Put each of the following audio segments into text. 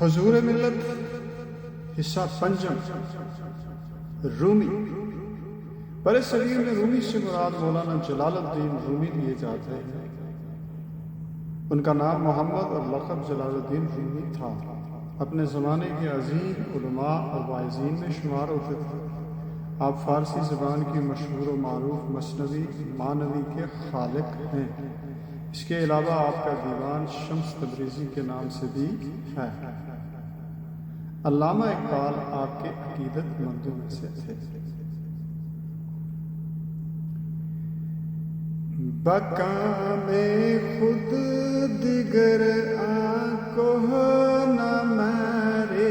حضور ملت حصہ پنجم رومی۔ برِ صغیر میں رومی سے مراد مولانا جلال الدین رومی لیے جاتے ہیں۔ ان کا نام محمد اور لقب جلال الدین رومی تھا۔ اپنے زمانے کے عظیم علماء اور واعظین میں شمار ہوتے تھے۔ آپ فارسی زبان کی مشہور و معروف مثنوی معنوی کے خالق ہیں۔ اس کے علاوہ آپ کا دیوان شمس تبریزی کے نام سے بھی ہے۔ علامہ اقبال آپ کے عقیدت مندوں میں سے تھے۔ بکام خود دیگر آنکھ نہ مریز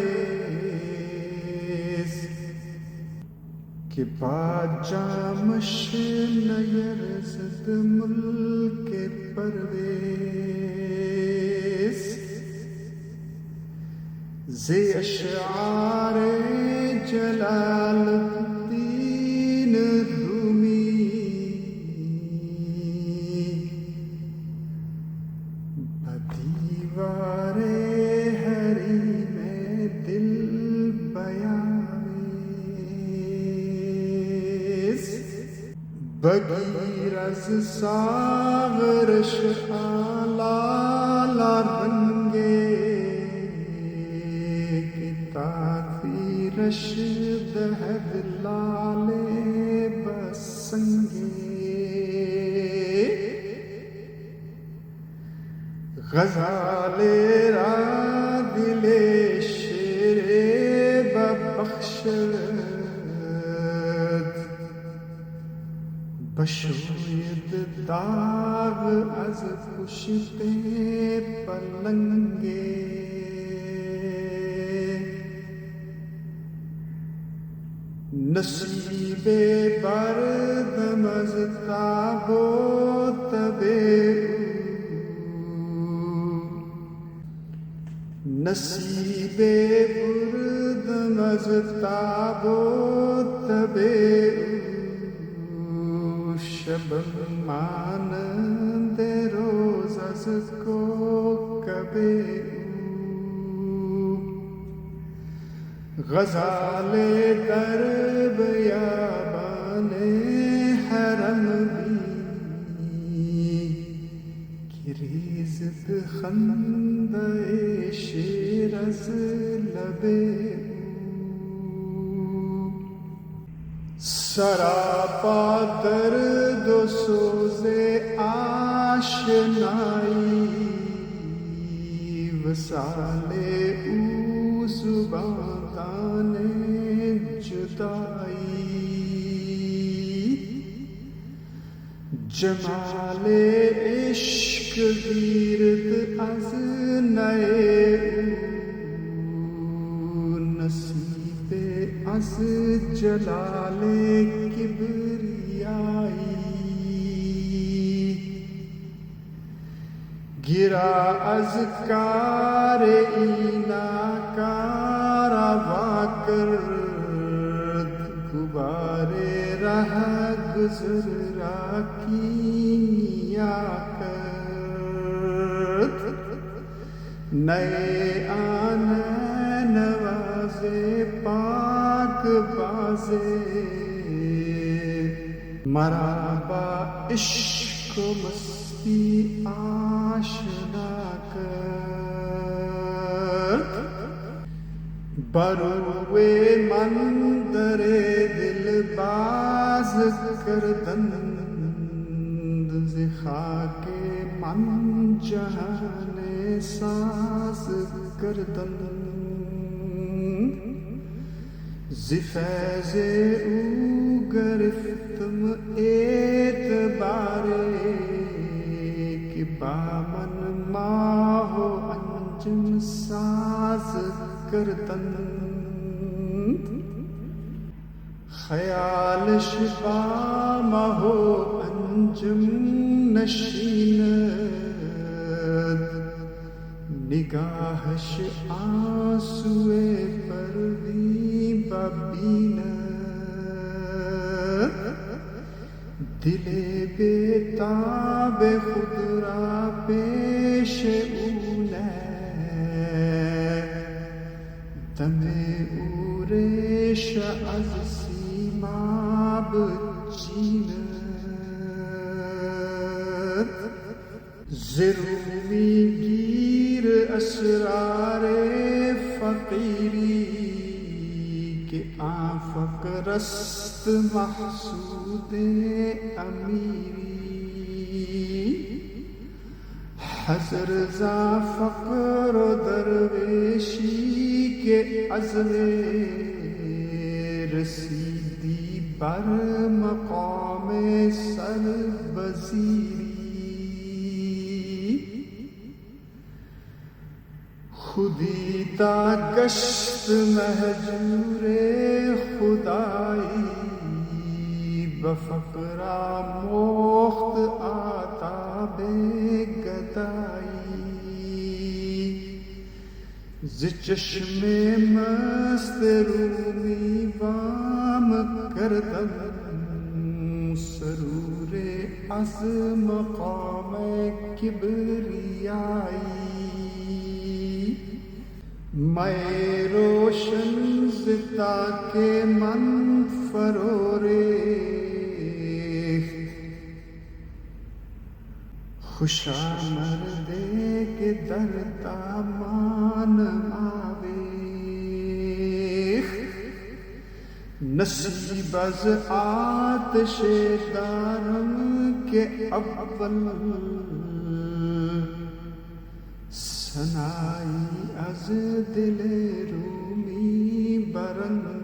کہ با جامش نیرزد ملک پرویز زی اشعار جلال الدین رومی بدیوار حریم دل بیاویز بغیر از ساغرش آلال رنگے رشد لال بسنگے غزال را دل شیر ببخشد بشوید داغ از پشت پلنگے نصیب بردم از تاب و تب نصیب بردم از تاب و تب شب مانند روز از کوکب غزال در بیابان حرم بی کی ریزد خنده شیر از لب سراپا درد و سوز آشنائی وصال او زبان جدائی جمال عشق گیرد از نئے نصیب از جلال کبریائی گرا از کار اینا کارا واکرد غبار رہ گزر را کیمیا کرد نئے آن نواز پاک بازے مرا با عشق و مستی آشنا کرد بروے مندر دل باز کردند ز خاک من جہان ساز کردند ز فیض او گرفتم اعتبار کہ با من ماہ و انجم ساز کردند خیالش با ماہ و انجم نشیند نگاہش آنسوئے پروی ببیند دل بیتاب خود را پیش او تمہیں اورش از سیماب چینت زرومی گیر اسرار فقیری کہ آفق رست محسود امیری حضر ذا فقر و درویشی کے عزم رسیدی بر مقام سر بزیری خودی تا گشت مہجور خدائی بفقرا مخت آتاب گدائی ز چشم مست رومی وام کردم سرور از مقام کبریائی میں روشن زتا کے من فرورے خوشا مردے کے در دامان آویخ نصیب از آتش دارم کے اول سنائی از دل رومی برن